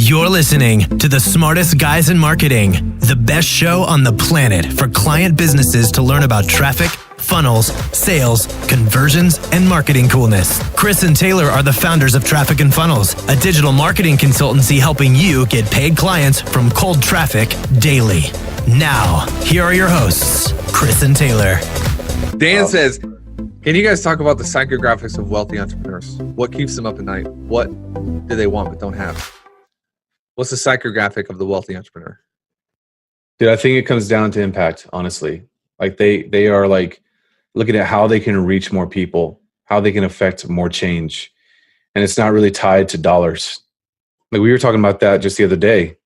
You're listening to the smartest guys in marketing, the best show on the planet for client businesses to learn about traffic, funnels, sales, conversions, and marketing coolness. Chris and Taylor are the founders of Traffic and Funnels, a digital marketing consultancy helping you get paid clients from cold traffic daily. Now, here are your hosts, Chris and Taylor. Dan says, can you guys talk about the psychographics of wealthy entrepreneurs? What keeps them up at night? What do they want but don't have? What's the psychographic of the wealthy entrepreneur? Dude, I think it comes down to impact, honestly. Like they are like looking at how they can reach more people, how they can affect more change. And it's not really tied to dollars. Like we were talking about that just the other day.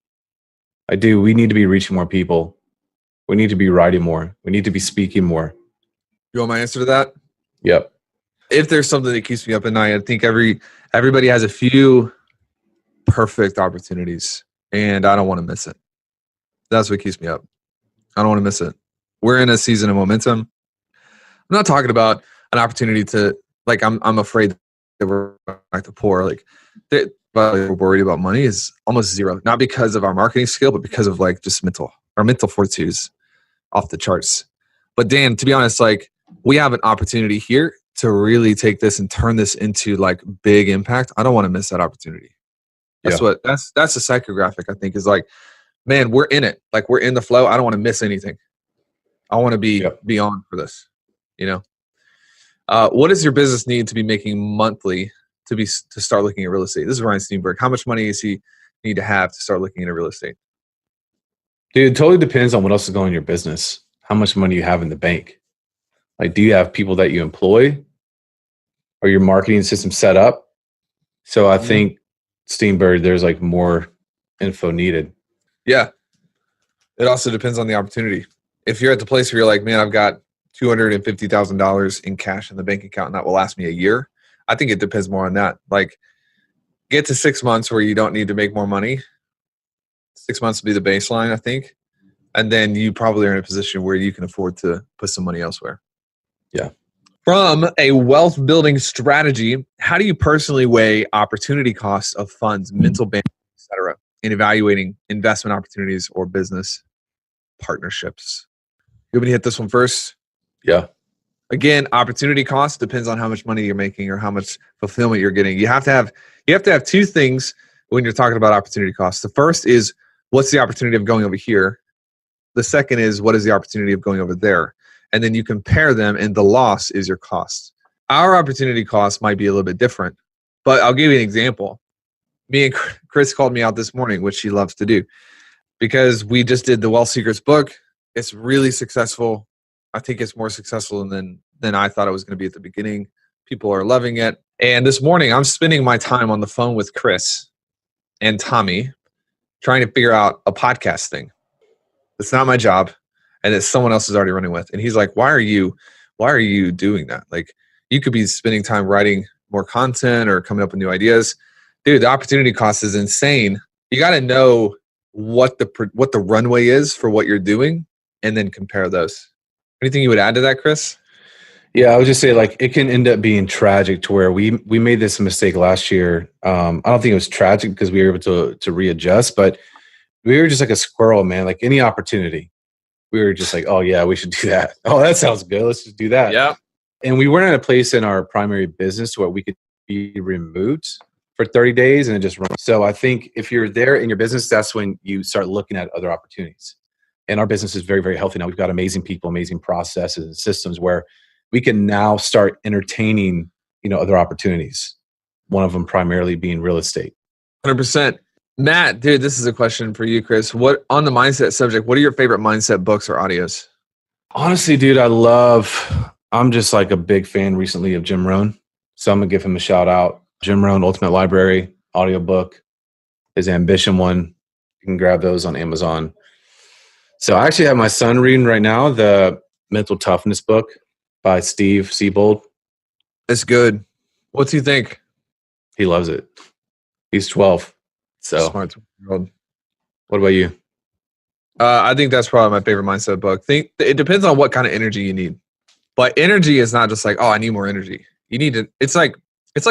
We need to be reaching more people. We need to be writing more. We need to be speaking more. You want my answer to that? Yep. If there's something that keeps me up at night, I think everybody has a few perfect opportunities, and I don't want to miss it. That's what keeps me up. I don't want to miss it. We're in a season of momentum. I'm not talking about an opportunity to, like, I'm afraid that we're like the poor. Like, but we're worried about money is almost zero. Not because of our marketing skill, but because of like just our mental fortitude is off the charts. But Dan, to be honest, like we have an opportunity here to really take this and turn this into like big impact. I don't want to miss that opportunity. That's the psychographic, I think, is like, man, we're in it. Like we're in the flow. I don't want to miss anything. I want to be on for this, you know? What does your business need to be making monthly to start looking at real estate? This is Ryan Steenberg. How much money does he need to have to start looking at real estate? Dude, it totally depends on what else is going in your business. How much money you have in the bank. Like, do you have people that you employ? Or your marketing system set up? So I think, Steenberg, there's like more info needed. Yeah. It also depends on the opportunity. If you're at the place where you're like, man, I've got $250,000 in cash in the bank account and that will last me a year, I think it depends more on that. Like, get to 6 months where you don't need to make more money. 6 months would be the baseline, I think. And then you probably are in a position where you can afford to put some money elsewhere. Yeah. From a wealth building strategy, how do you personally weigh opportunity costs of funds, mental bandwidth, et cetera, in evaluating investment opportunities or business partnerships? You want me to hit this one first? Yeah. Again, opportunity cost depends on how much money you're making or how much fulfillment you're getting. You have to have two things when you're talking about opportunity costs. The first is, what's the opportunity of going over here? The second is, what is the opportunity of going over there? And then you compare them, and the loss is your cost. Our opportunity cost might be a little bit different, but I'll give you an example. Me and Chris called me out this morning, which she loves to do, because we just did the Wealth Secrets book. It's really successful. I think it's more successful than I thought it was going to be at the beginning. People are loving it. And this morning, I'm spending my time on the phone with Chris and Tommy trying to figure out a podcast thing. It's not my job. And that someone else is already running with. And he's like, why are you doing that? Like, you could be spending time writing more content or coming up with new ideas. Dude, the opportunity cost is insane. You got to know what the runway is for what you're doing and then compare those. Anything you would add to that, Chris? Yeah, I would just say, like, it can end up being tragic to where we made this mistake last year. I don't think it was tragic because we were able to readjust, but we were just like a squirrel, man. Like any opportunity. We were just like, oh yeah, we should do that. Oh, that sounds good. Let's just do that. Yeah. And we weren't at a place in our primary business where we could be removed for 30 days and then just run. So I think if you're there in your business, that's when you start looking at other opportunities. And our business is very, very healthy now. We've got amazing people, amazing processes and systems where we can now start entertaining, other opportunities. One of them primarily being real estate. 100%. Matt, dude, this is a question for you, Chris. What on the mindset subject, what are your favorite mindset books or audios? Honestly, dude, I'm just like a big fan recently of Jim Rohn. So I'm going to give him a shout out. Jim Rohn, Ultimate Library, audiobook, his Ambition one. You can grab those on Amazon. So I actually have my son reading right now, the Mental Toughness book by Steve Siebold. It's good. What's he think? He loves it. He's 12. So, smart world. What about you? I think that's probably my favorite mindset book. It depends on what kind of energy you need, but energy is not just like, oh, I need more energy. You need to. It's like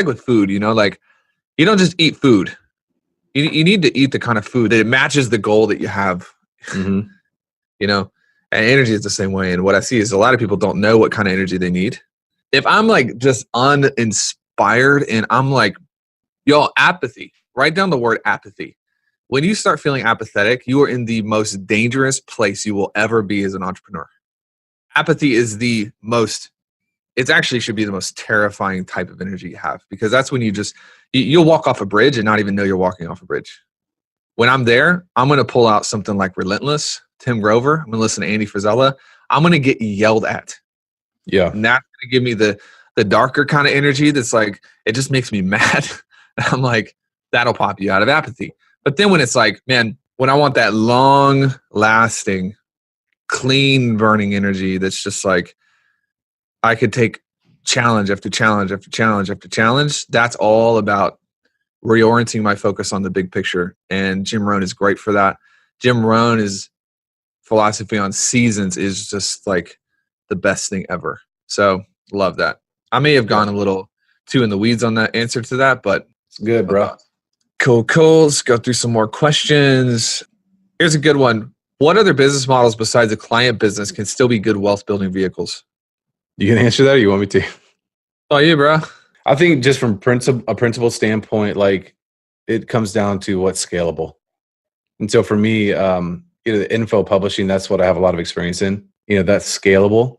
with food, like you don't just eat food. you need to eat the kind of food that it matches the goal that you have. Mm-hmm. You know, and energy is the same way. And what I see is a lot of people don't know what kind of energy they need. If I'm like just uninspired and I'm like, yo, apathy, write down the word apathy. When you start feeling apathetic, you are in the most dangerous place you will ever be as an entrepreneur. Apathy is it actually should be the most terrifying type of energy you have, because that's when you'll walk off a bridge and not even know you're walking off a bridge. When I'm there, I'm going to pull out something like Relentless, Tim Grover. I'm going to listen to Andy Frisella. I'm going to get yelled at. Yeah. And that's going to give me the darker kind of energy that's like, it just makes me mad. I'm like, that'll pop you out of apathy. But then when it's like, man, when I want that long lasting, clean burning energy that's just like, I could take challenge after challenge after challenge after challenge, that's all about reorienting my focus on the big picture. And Jim Rohn is great for that. Jim Rohn's philosophy on seasons is just like the best thing ever. So love that. I may have gone a little too in the weeds on that answer to that, but It's good, bro. Cool. Let's go through some more questions. Here's a good one. What other business models besides a client business can still be good wealth building vehicles? You can answer that, or you want me to? Oh, you, bro. I think just from a principle standpoint, like it comes down to what's scalable. And so for me, the info publishing, that's what I have a lot of experience in. That's scalable.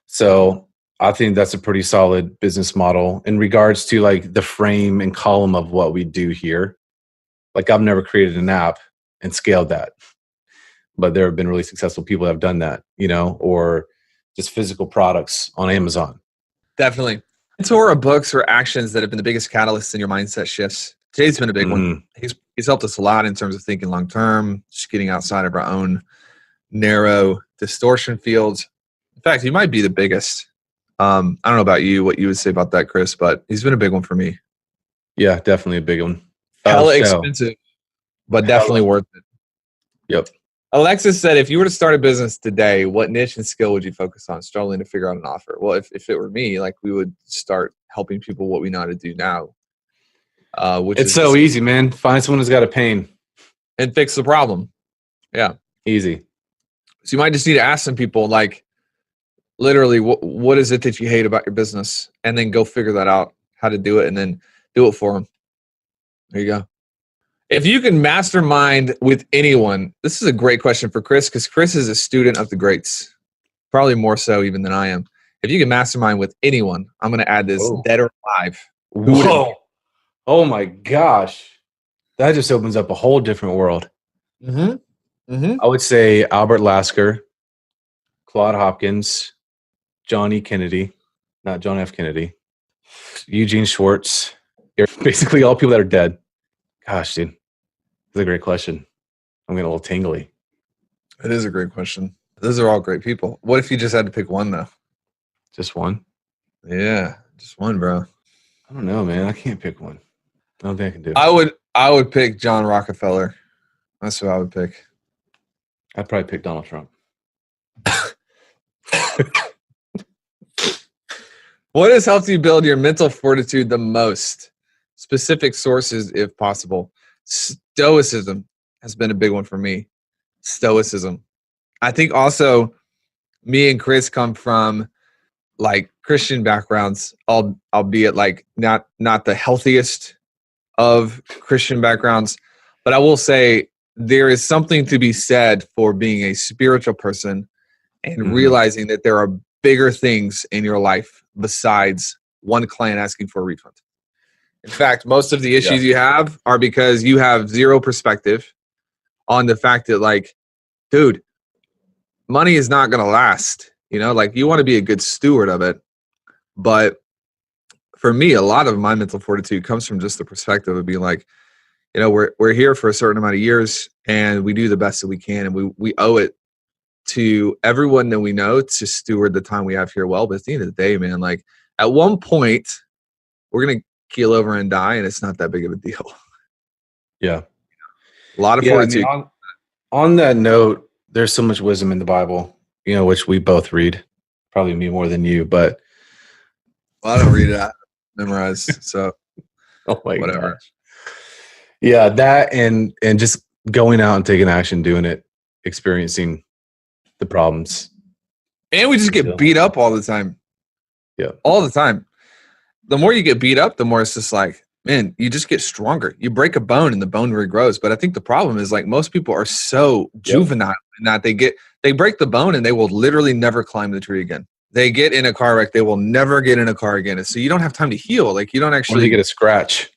So I think that's a pretty solid business model in regards to like the frame and column of what we do here. Like I've never created an app and scaled that, but there have been really successful people that have done that, or just physical products on Amazon. Definitely. Mentor or books or actions that have been the biggest catalysts in your mindset shifts. Jay's been a big one. He's helped us a lot in terms of thinking long term, just getting outside of our own narrow distortion fields. In fact, he might be the biggest. I don't know about you, what you would say about that, Chris, but he's been a big one for me. Yeah, definitely a big one. Hella expensive, but definitely worth it. Yep. Alexis said, if you were to start a business today, what niche and skill would you focus on? Struggling to figure out an offer. Well, if it were me, like we would start helping people what we know how to do now. Which it's is so easy, man. Find someone who's got a pain and fix the problem. Yeah. Easy. So you might just need to ask some people, like, literally, what is it that you hate about your business? And then go figure that out, how to do it, and then do it for them. There you go. If you can mastermind with anyone, this is a great question for Chris, because Chris is a student of the greats, probably more so even than I am. If you can mastermind with anyone, I'm going to add this, dead or alive. Whoa. Oh my gosh. That just opens up a whole different world. I would say Albert Lasker, Claude Hopkins, John E. Kennedy, not John F. Kennedy, Eugene Schwartz. Basically all people that are dead. Gosh, dude. That's a great question. I'm getting a little tingly. It is a great question. Those are all great people. What if you just had to pick one, though? Just one? Yeah, just one, bro. I don't know, man. I can't pick one. I don't think I can do it. I would pick John Rockefeller. That's who I would pick. I'd probably pick Donald Trump. What has helped you build your mental fortitude the most? Specific sources, if possible. Stoicism has been a big one for me. Stoicism. I think also me and Chris come from like Christian backgrounds, albeit like not the healthiest of Christian backgrounds. But I will say there is something to be said for being a spiritual person and realizing that there are bigger things in your life besides one client asking for a refund. In fact, most of the issues you have are because you have zero perspective on the fact that, like, dude, money is not going to last. Like, you want to be a good steward of it. But for me, a lot of my mental fortitude comes from just the perspective of being like, we're here for a certain amount of years and we do the best that we can. And we owe it to everyone that we know to steward the time we have here well. But at the end of the day, man, like at one point, we're going to keel over and die, and it's not that big of a deal. Yeah. A lot of fortitude. I mean, on that note, there's so much wisdom in the Bible, which we both read. Probably me more than you, but I don't read it. I memorize. So oh my whatever. Gosh. Yeah, that and just going out and taking action, doing it, experiencing the problems. And we just get beat up all the time. Yeah. All the time. The more you get beat up, the more it's just like, man, you just get stronger. You break a bone and the bone regrows. But I think the problem is like most people are so juvenile in that they break the bone and they will literally never climb the tree again. They get in a car wreck, they will never get in a car again. And so you don't have time to heal. Like you don't actually Or they get a scratch.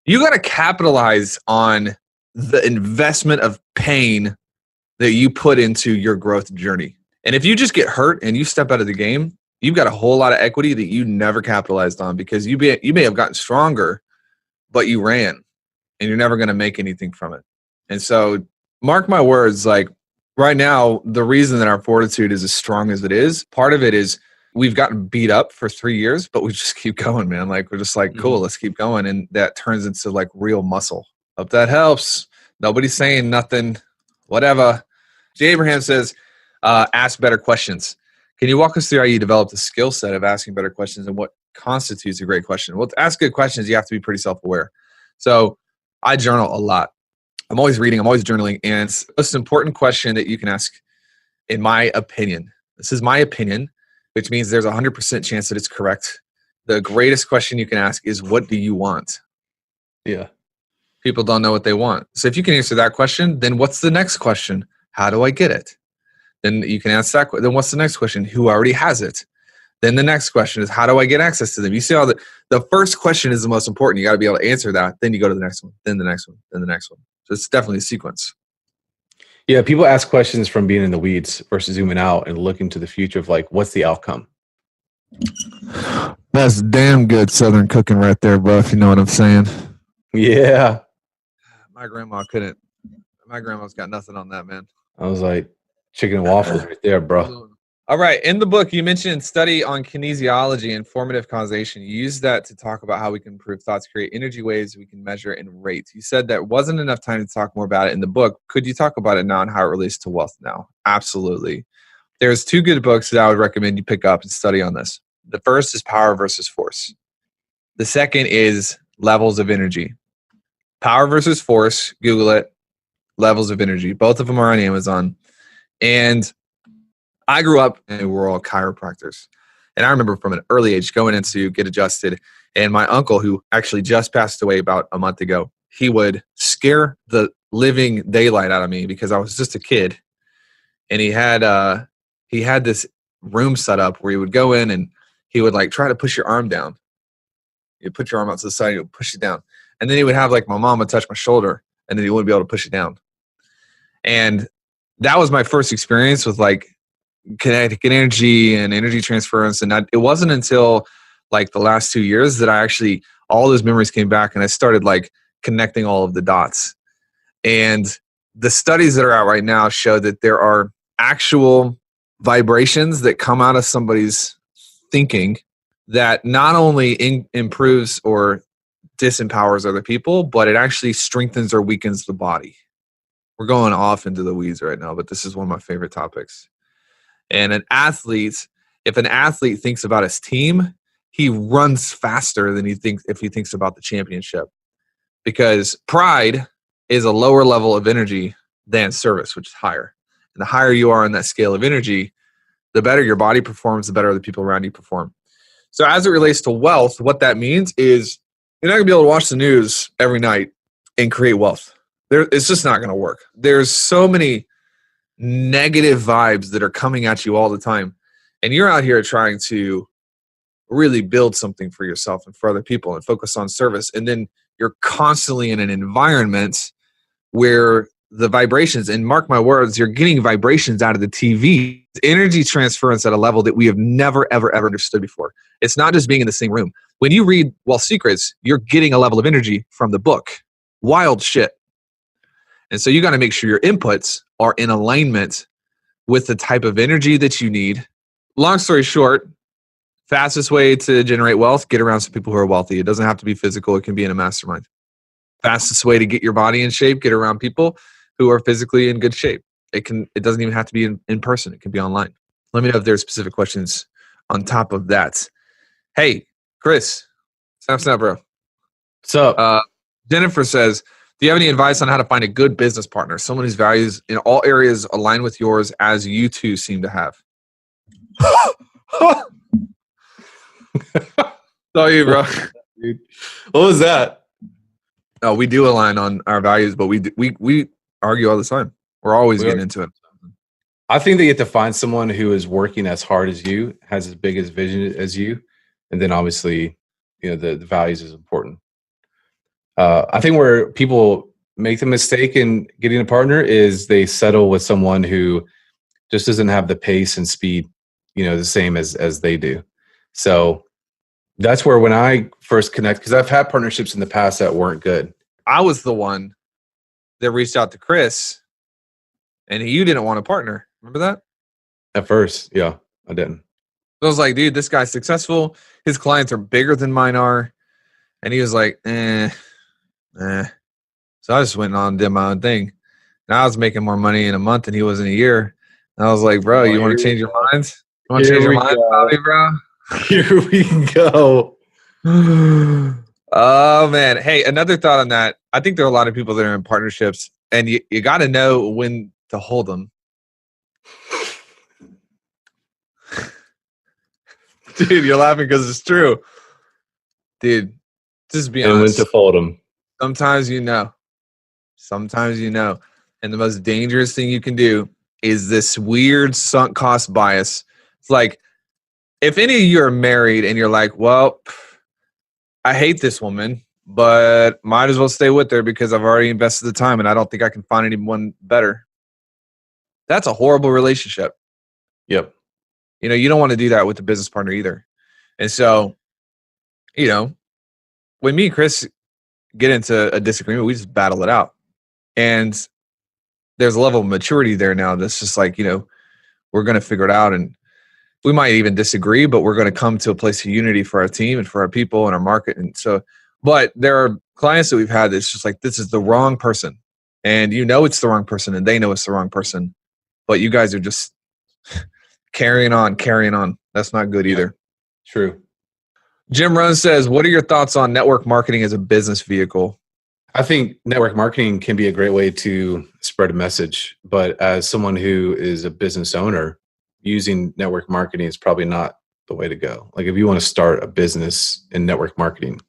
You got to capitalize on the investment of pain that you put into your growth journey. And if you just get hurt and you step out of the game, you've got a whole lot of equity that you never capitalized on because you may have gotten stronger, but you ran and you're never going to make anything from it. And so mark my words, like right now, the reason that our fortitude is as strong as it is, part of it is we've gotten beat up for 3 years, but we just keep going, man. Like we're just like, cool, let's keep going. And that turns into like real muscle. Hope that helps. Nobody's saying nothing, whatever. J. Abraham says, ask better questions. Can you walk us through how you developed the skill set of asking better questions and what constitutes a great question? Well, to ask good questions, you have to be pretty self-aware. So I journal a lot. I'm always reading, I'm always journaling. And it's the most important question that you can ask, in my opinion. This is my opinion, which means there's a 100% chance that it's correct. The greatest question you can ask is, what do you want? Yeah. People don't know what they want. So if you can answer that question, then what's the next question? How do I get it? Then you can answer that. Then what's the next question? Who already has it? Then the next question is, how do I get access to them? You see how the first question is the most important. You got to be able to answer that. Then you go to the next one, then the next one, then the next one. So it's definitely a sequence. Yeah, people ask questions from being in the weeds versus zooming out and looking to the future of like, what's the outcome? That's damn good Southern cooking right there, bro, if you know what I'm saying. Yeah. My grandma couldn't. My grandma's got nothing on that, man. I was like, chicken and waffles right there, bro. All right. In the book, you mentioned study on kinesiology and formative causation. You used that to talk about how we can improve thoughts, create energy waves we can measure and rate. You said there wasn't enough time to talk more about it in the book. Could you talk about it now and how it relates to wealth now? Absolutely. There's 2 good books that I would recommend you pick up and study on this. The first is Power versus Force. The second is Levels of Energy. Power versus Force, Google it, Levels of Energy. Both of them are on Amazon. And I grew up and we're all chiropractors. And I remember from an early age going in to get adjusted. And my uncle, who actually just passed away about a month ago, he would scare the living daylight out of me because I was just a kid. And he had this room set up where he would go in and he would like try to push your arm down. You'd put your arm out to the side, you would push it down. And then he would have like my mom would touch my shoulder and then he wouldn't be able to push it down. And that was my first experience with like kinetic energy and energy transference. And it wasn't until like the last 2 years that all those memories came back and I started like connecting all of the dots. And the studies that are out right now show that there are actual vibrations that come out of somebody's thinking that not only improves or disempowers other people, but it actually strengthens or weakens the body. We're going off into the weeds right now, but this is one of my favorite topics. And if an athlete thinks about his team, he runs faster than if he thinks about the championship. Because pride is a lower level of energy than service, which is higher. And the higher you are in that scale of energy, the better your body performs, the better the people around you perform. So as it relates to wealth, what that means is you're not going to be able to watch the news every night and create wealth. It's just not going to work. There's so many negative vibes that are coming at you all the time. And you're out here trying to really build something for yourself and for other people and focus on service. And then you're constantly in an environment where the vibrations, and mark my words, you're getting vibrations out of the TV, energy transference at a level that we have never, ever, ever understood before. It's not just being in the same room. When you read Wealth Secrets, you're getting a level of energy from the book. Wild shit. And so you got to make sure your inputs are in alignment with the type of energy that you need. Long story short, fastest way to generate wealth, get around some people who are wealthy. It doesn't have to be physical. It can be in a mastermind. Fastest way to get your body in shape, get around people who are physically in good shape. It doesn't even have to be in person. It can be online. Let me know if there's specific questions on top of that. Hey, Chris, snap, bro. What's up? Jennifer says, Do you have any advice on how to find a good business partner? Someone whose values in all areas align with yours, as you two seem to have. Saw you, bro. Dude. What was that? No, we do align on our values, but we argue all the time. We're always getting into it. I think that you have to find someone who is working as hard as you, has as big as vision as you, and then obviously, the values is important. I think where people make the mistake in getting a partner is they settle with someone who just doesn't have the pace and speed, the same as they do. So that's where when I first connect, because I've had partnerships in the past that weren't good. I was the one that reached out to Chris, and you didn't want a partner. Remember that? At first, yeah, I didn't. So I was like, dude, this guy's successful. His clients are bigger than mine are. And he was like, eh. So I just went on and did my own thing. And I was making more money in a month than he was in a year. And I was like, bro, you want to change your mind? You want to change your mind, Bobby, bro? Here we go. Oh, man. Hey, another thought on that. I think there are a lot of people that are in partnerships, and you got to know when to hold them. Dude, you're laughing because it's true. Dude, just be honest. And when to fold them. Sometimes you know. Sometimes you know. And the most dangerous thing you can do is this weird sunk cost bias. It's like, if any of you are married and you're like, well, I hate this woman, but might as well stay with her because I've already invested the time and I don't think I can find anyone better. That's a horrible relationship. Yep. You don't want to do that with a business partner either. And so, when me and Chris get into a disagreement, we just battle it out. And there's a level of maturity there now that's just like, we're going to figure it out. And we might even disagree, but we're going to come to a place of unity for our team and for our people and our market. And so, but there are clients that we've had that's just like, this is the wrong person. And it's the wrong person and they know it's the wrong person. But you guys are just carrying on. That's not good either. True. Jim Rohn says, what are your thoughts on network marketing as a business vehicle? I think network marketing can be a great way to spread a message. But as someone who is a business owner, using network marketing is probably not the way to go. Like if you want to start a business in network marketing,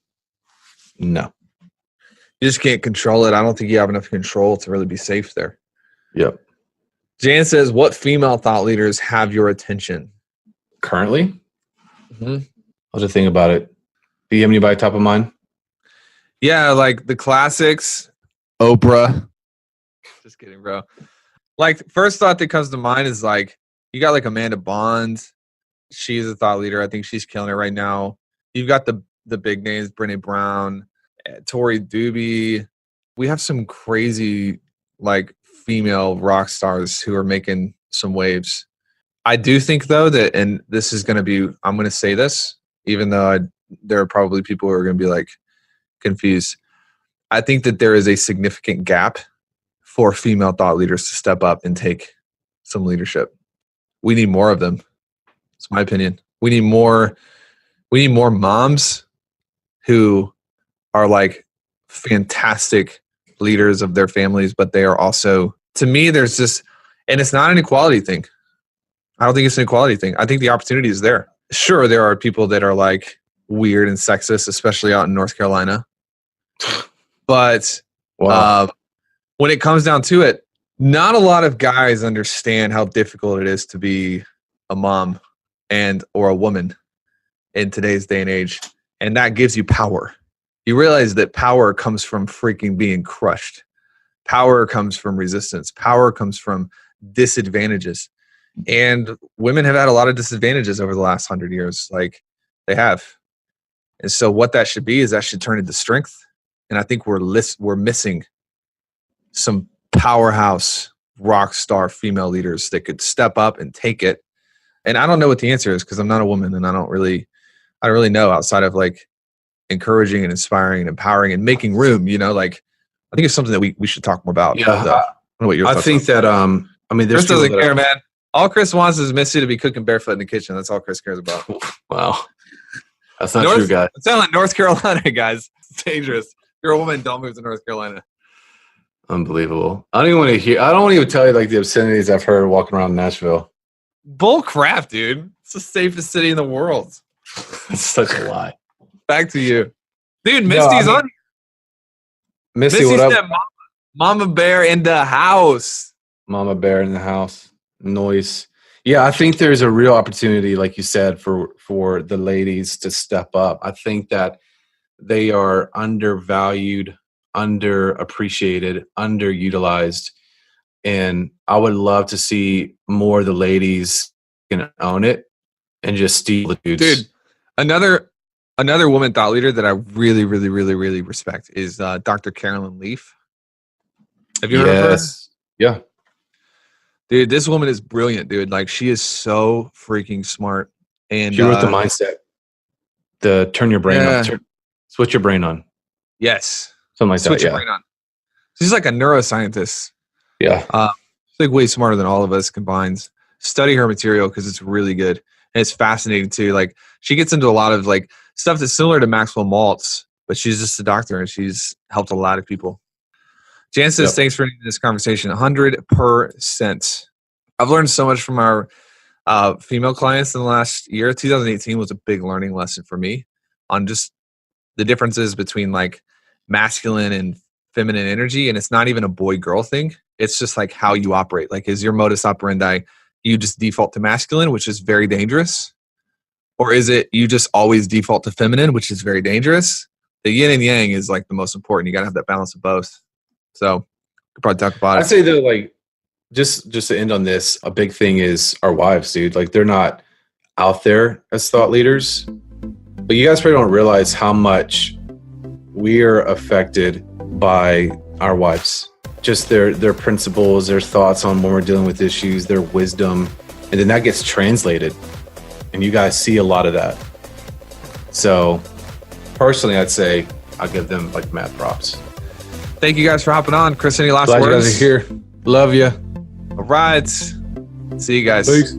no. You just can't control it. I don't think you have enough control to really be safe there. Yep. Jan says, what female thought leaders have your attention? Currently? Mm-hmm. I'll just think about it. Do you have anybody top of mind? Yeah, like the classics. Oprah. Just kidding, bro. Like, first thought that comes to mind is like, you got like Amanda Bond. She's a thought leader. I think she's killing it right now. You've got the big names, Brené Brown, Tori Doobie. We have some crazy like female rock stars who are making some waves. I do think though that, and this is going to be, I'm going to say this, even though there are probably people who are going to be like confused. I think that there is a significant gap for female thought leaders to step up and take some leadership. We need more of them. It's my opinion. We need more moms who are like fantastic leaders of their families, but they are also, to me, there's this, and it's not an equality thing. I don't think it's an equality thing. I think the opportunity is there. Sure, there are people that are like weird and sexist, especially out in North Carolina. But Wow. When it comes down to it, not a lot of guys understand how difficult it is to be a mom or a woman in today's day and age. And that gives you power. You realize that power comes from freaking being crushed. Power comes from resistance. Power comes from disadvantages. And women have had a lot of disadvantages over the last 100 years. Like they have. And so what that should be is that should turn into strength. And I think we're missing some powerhouse rock star female leaders that could step up and take it. And I don't know what the answer is because I'm not a woman and I don't really know outside of like encouraging and inspiring and empowering and making room, like I think it's something that we should talk more about. Yeah. I don't know what your thoughts think are. that, I mean, there's Chris doesn't people that care, man. All Chris wants is Missy to be cooking barefoot in the kitchen. That's all Chris cares about. Wow. That's not true, guys. I'm telling North Carolina, guys. It's dangerous. If you're a woman, don't move to North Carolina. Unbelievable. I don't even want to hear. I don't want to even tell you like the obscenities I've heard walking around Nashville. Bull crap, dude. It's the safest city in the world. It's such a lie. Back to you. Dude, No, Misty's I mean- on. Misty, Misty what said, up? Mama Bear in the house. Mama Bear in the house. Noise. Yeah, I think there's a real opportunity, like you said, for the ladies to step up. I think that they are undervalued, underappreciated, underutilized. And I would love to see more of the ladies can own it and just steal the dudes. Dude, another woman thought leader that I really, really, really, really respect is Dr. Carolyn Leaf. Have you heard of her? Yes. Yeah. Dude, this woman is brilliant, dude. Like, she is so freaking smart. And She wrote the mindset. The turn your brain Yeah. on. Switch your brain on. yes, Something like switch that. your Yeah. brain on. She's like a neuroscientist. Yeah. She's like way smarter than all of us combined. Study her material because it's really good. And it's fascinating too. Like, she gets into a lot of like stuff that's similar to Maxwell Maltz, but she's just a doctor and she's helped a lot of people. Jan says, Yep. thanks for this conversation. 100%. I've learned so much from our female clients in the last year. 2018 was a big learning lesson for me on just the differences between like masculine and feminine energy. And it's not even a boy girl thing. It's just like how you operate. Like, is your modus operandi, you just default to masculine, which is very dangerous? Or is it you just always default to feminine, which is very dangerous? The yin and yang is like the most important. You got to have that balance of both. So we could probably talk about I'd it. say though, like, just to end on this, a big thing is our wives, dude. Like, they're not out there as thought leaders, but you guys probably don't realize how much we are affected by our wives. Just their principles, their thoughts on when we're dealing with issues, their wisdom, and then that gets translated, and you guys see a lot of that. So, personally, I'd say I'll give them like mad props. Thank you guys for hopping on. Chris, any last Glad you words? guys are here. Love you. All right. See you guys. Peace.